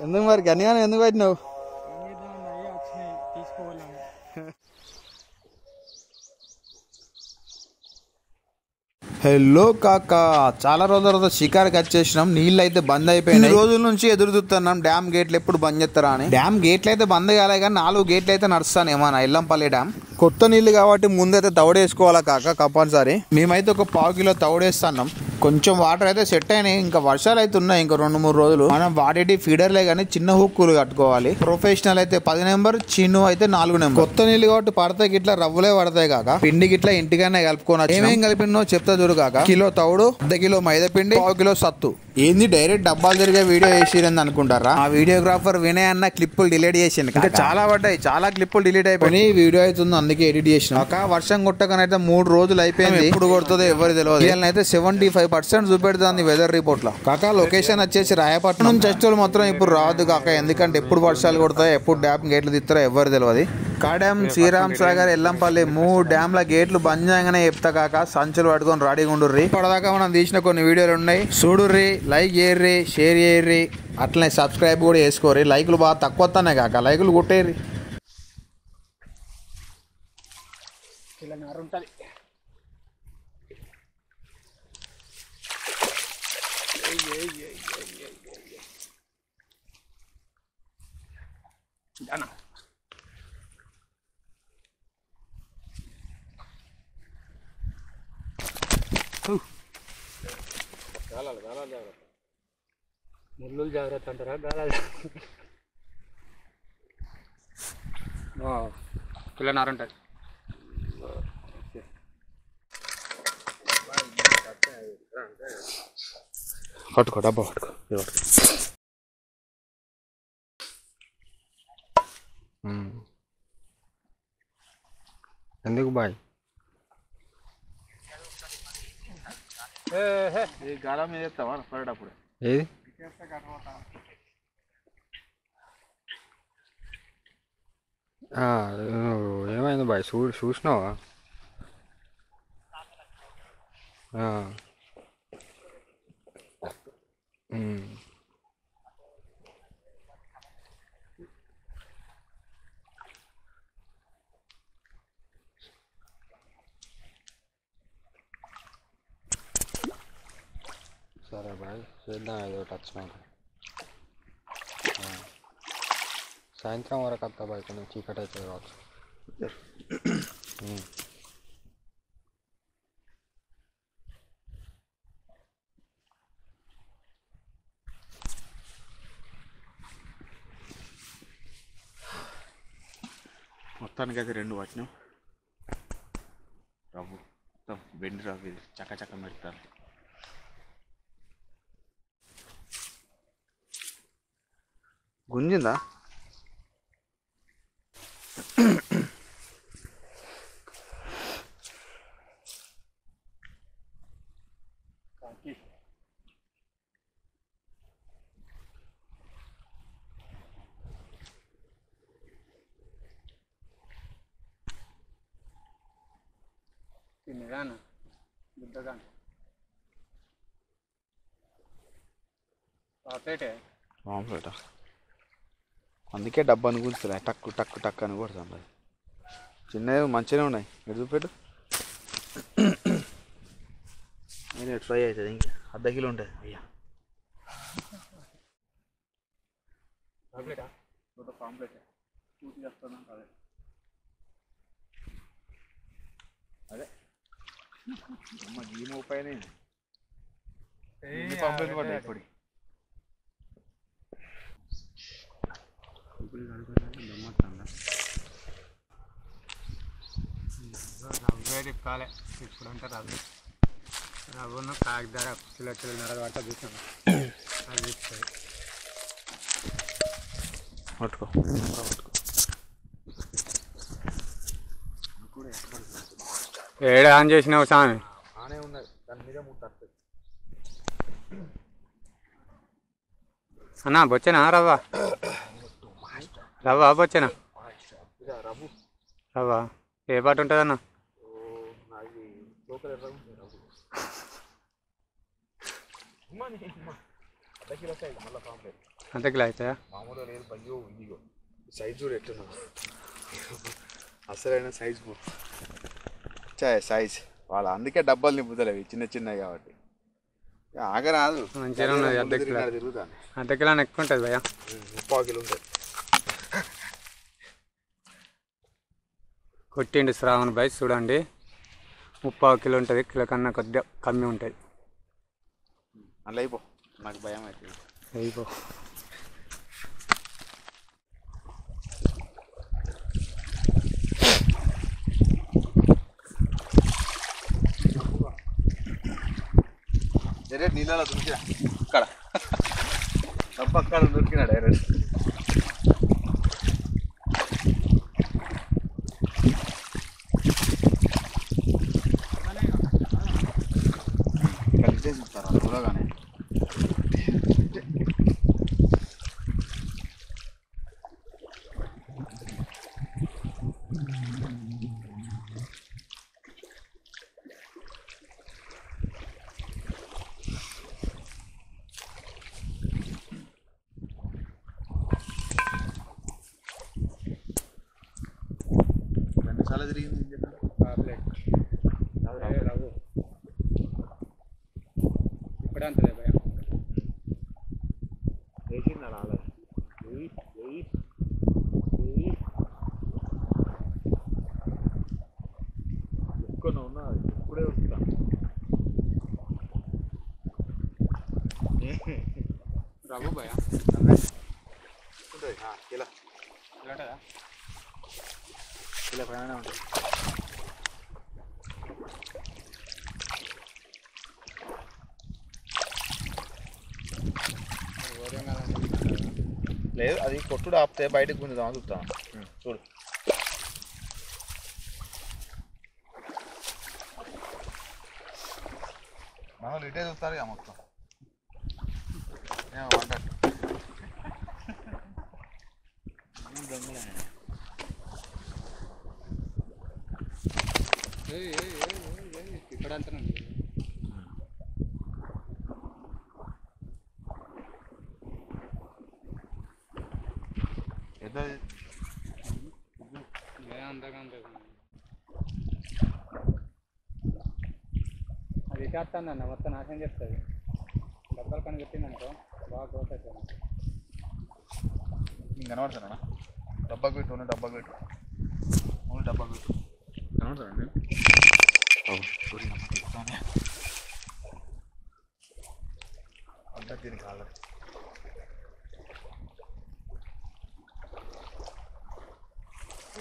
ఎందుకు మరి గనిగానే ఎందుకు పెట్టినావు? హలో కాకా, చాలా రోజుల తర్వాత షికార్కి వచ్చేసినాం. నీళ్ళు అయితే బంద్ అయిపోయినాయి. రోజుల నుంచి ఎదురు చూస్తున్నాం డ్యామ్ గేట్లు ఎప్పుడు బంద్ చేస్తారా అని. డ్యామ్ గేట్లు అయితే బంద్ కాలే కానీ 4 గేట్లు అయితే నడుస్తాను ఏమన్నా ఎల్లంపల్లి డ్యామ్. కొత్త నీళ్లు కాబట్టి ముందైతే తౌడేసుకోవాలా కాక కంపల్సరీ. మేమైతే ఒక 1/4 కిలో తౌడేస్తున్నాం. కొంచెం వాటర్ అయితే సెట్ అయినాయి. ఇంకా వర్షాలు అయితే ఉన్నాయి ఇంకా 2-3 రోజులు. మనం వాడేటి ఫీడర్లే కానీ చిన్న హుక్కులు కట్టుకోవాలి. ప్రొఫెషనల్ అయితే 10 నెంబర్, చిన్ను అయితే 4 నెంబర్. కొత్త నీళ్ళు కాబట్టి పడతాయి గిట్లా రవ్వులే పడతాయి కాక. పిండి గిట్లా ఇంటికనే కలుపుకోవచ్చు. ఏమేం కలిపినో చెప్తా చూడు కాక. కిలో తౌడు, 1/2 కిలో మైదా పిండి, 1/2 కిలో సత్తు. ఏంది డైరెక్ట్ డబ్బాలు తిరిగే వీడియో వేసిరని అనుకుంటారా? ఆ వీడియోగ్రాఫర్ వినయ్ అన్న క్లిప్పులు డిలీట్ చేసింది. ఇంకా చాలా పడ్డాయి, చాలా క్లిప్పులు డిలీట్ అయిపోయి వీడియో అవుతుంది అందుకే ఎడిట్ చేసిన. ఒక వర్షం కొట్టకనైతే 3 రోజులు అయిపోయింది. ఎప్పుడు కొడుతుందో ఎవరు తెలియదు. అయితే 75% చూపెడుతుంది వెదర్ రిపోర్ట్ లో కాక. లొకేషన్ వచ్చేసి రాయపట్నం నుంచి వచ్చేవాళ్ళు మాత్రం ఇప్పుడు రావద్దు కాక. ఎందుకంటే ఎప్పుడు వర్షాలు కొడతాయో ఎప్పుడు డ్యామ్ గేట్లు తిస్తారో ఎవరు తెలియదు. కాడెం, శ్రీరామ్ సాగర్, ఎల్లంపల్లి 3 డ్యామ్ల గేట్లు బంద్ చేయగానే చెప్తా కాక. సంచులు పట్టుకొని రెడీగా ఉండుర్రి. ఇప్పటిదాకా మనం తీసిన కొన్ని వీడియోలు ఉన్నాయి చూడుర్రి. లైక్ చేయర్రి, షేర్ చేయర్రి, అట్లనే సబ్స్క్రైబ్ కూడా చేసుకోర్రి. లైకులు బాగా తక్కువ వస్తానే కాక, లైకులు కొట్టేర్రి. ముళ్ళు జాగ్రత్త అంటారా? గాలాలు కిలోన్నర ఉంటుంది. పట్టుకో డబ్బా పట్టుకో. ఎందుకు బాయ్? గాల మీద ఎత్తావా పడేటప్పుడు? ఏది ఏమైంది బాయ్? చూసినావా? సరే బాయ్, చేద్దాం ఏదో వచ్చినాక. సాయంత్రం వరకు వస్తా బాయ్, కొంచెం చీకటి అవుతుంది కావచ్చు. మొత్తానికి అయితే 2 వచ్చినాం. రవ్వు మొత్తం వెండి రవ్వు, ఇది చక్క పెడతారు. గుంజిందా? తిన్నగాను బుద్ధగాను ఆమ్లెట్. అందుకే డబ్బాని కూర్చులే టక్కు టక్కు టక్కు అని కొడతాం. అది చిన్నవి మంచిగానే ఉన్నాయి. ఎటు చూపెట్టు. నేను ఫ్రై అవుతుంది. ఇంకా 1/2 కిలో ఉంటుంది. అయ్యా పాంప్లెట్ పూర్తి చేస్తాను. అదే అమ్మ గీ మోపైన పాంప్లెట్ పడ్డాయి. ఇప్పుడు రవ్వే తిప్పాలి. ఇప్పుడు అంటే రవ్వను కాగిదార కిలోన్నర పట్ట చూసాను. అది తిప్పుతుంది. పట్టుకో. ఏడ ఆన్ చేసినావు సామి? ఆనే ఉన్నది, దాని మీద ముట్టేస్తుంది. అన్నా బొచ్చేనా రవ్వ బొచ్చేనా? రవ్వ ఏ పాటు ఉంటుంది అన్న? అంత కిలో అవుతాయా? సైజ్ చూడు ఎట్టున్నావు అసలైన సైజ్ చాయ్ సైజ్ వాళ్ళ అందుకే డబ్బాలు నింపుతలేవి చిన్న చిన్నవి కాబట్టి ఆగరాదు మంచిగా ఉన్నది తిరుగుతాను అర్ధ కిలో ఎక్కువ ఉంటుంది భయ్యా 3 కిలో ఉంటుంది కొట్టిండు శ్రావణ్ బాయ్ చూడండి 30 కిలో ఉంటుంది కిలో కన్నా కొద్దిగా కమ్మి ఉంటుంది అలా అయిపో నాకు భయం అవుతుంది అయిపో డైరెక్ట్ నీళ్ళలో దొరికినా అక్కడ తప్ప అక్కడ దొరికినా డైరెక్ట్ కలిసే చూస్తారా చూడగానే చాలా తిరిగింది ఇప్పుడే అంతలే భయ వేసిందా రాలేదు ఎక్కువ ఉన్నా ఇప్పుడే వస్తా రాబు భయ ఉంటుంది ఇలా ఉంటుందా ఇలా పైన ఉంటుంది లేదు అది కొట్టుడు ఆపితే బయటకు గుంజుదామని చూస్తాను చూడు మనోళ్ళు ఇటే చూస్తారు ఇక మొత్తం ఏమంటారు ఇక్కడ అంతా అది ఇచ్చేస్తాను మొత్తం నాశనం చేస్తుంది డబ్బాలు పని పెట్టిందనుకో బాగా గ్రోత్ అవుతుంది నేను కనబడుతున్నా డబ్బాకు పెట్టు డబ్బాకు పెట్టు డబ్బాకు పెట్టు కనబడుతానండి అంతా దీనికి కాలేదు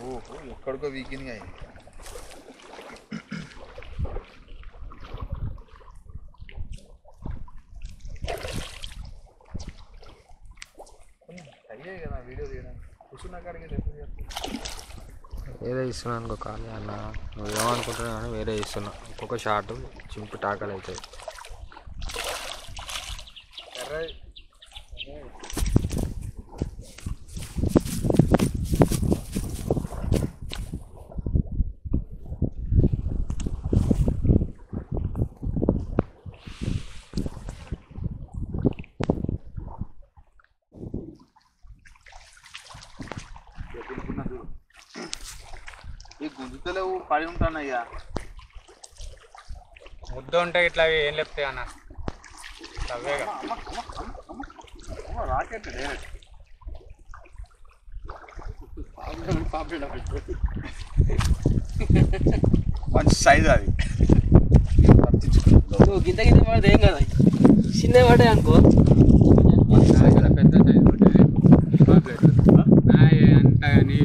ఓహో ఎక్కడికో వీకింది అయింది అయ్యే కదా వీడియో తీయడం కూర్చున్నా కాడికి వేరే ఇస్తున్నా అనుకో ఖాళీ అన్న నువ్వు ఏమనుకుంటున్నావు కానీ వేరే ఇస్తున్నా ఒక్కొక్క షార్ట్ చింపు టాకలు అవుతాయి ఈ గుంజుతలేవు పడి ఉంటానయ్యా ముద్ద ఉంటాయి ఇట్లా ఏం లేపుతాయి అన్న అవేగా రాకెట్ డైరెక్ట్ మంచి సైజ్ అది గింత గింత పడితే ఏం కదా చిన్న పడే అనుకో పెద్ద సైజు ఉంటుంది అంత కానీ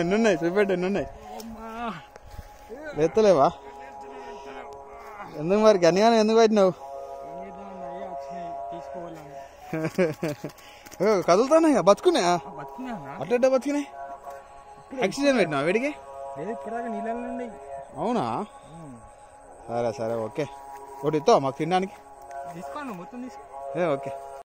ఎన్ని ఉన్నాయి చూపెట్టు ఎన్ని ఉన్నాయి ఎత్తలేవా ఎందుకు మరి గనిగానే ఎందుకు పెట్టినావు కదులుతానే బతుకున్నాయా అట్లా బతుకున్నాయి ఆక్సిజన్ పెట్టినావా వేడికి అవునా సరే సరే ఓకే ఒకటి ఇస్తావా మాకు తినడానికి తీసుకోండి మొత్తం తీసుకో ఓకే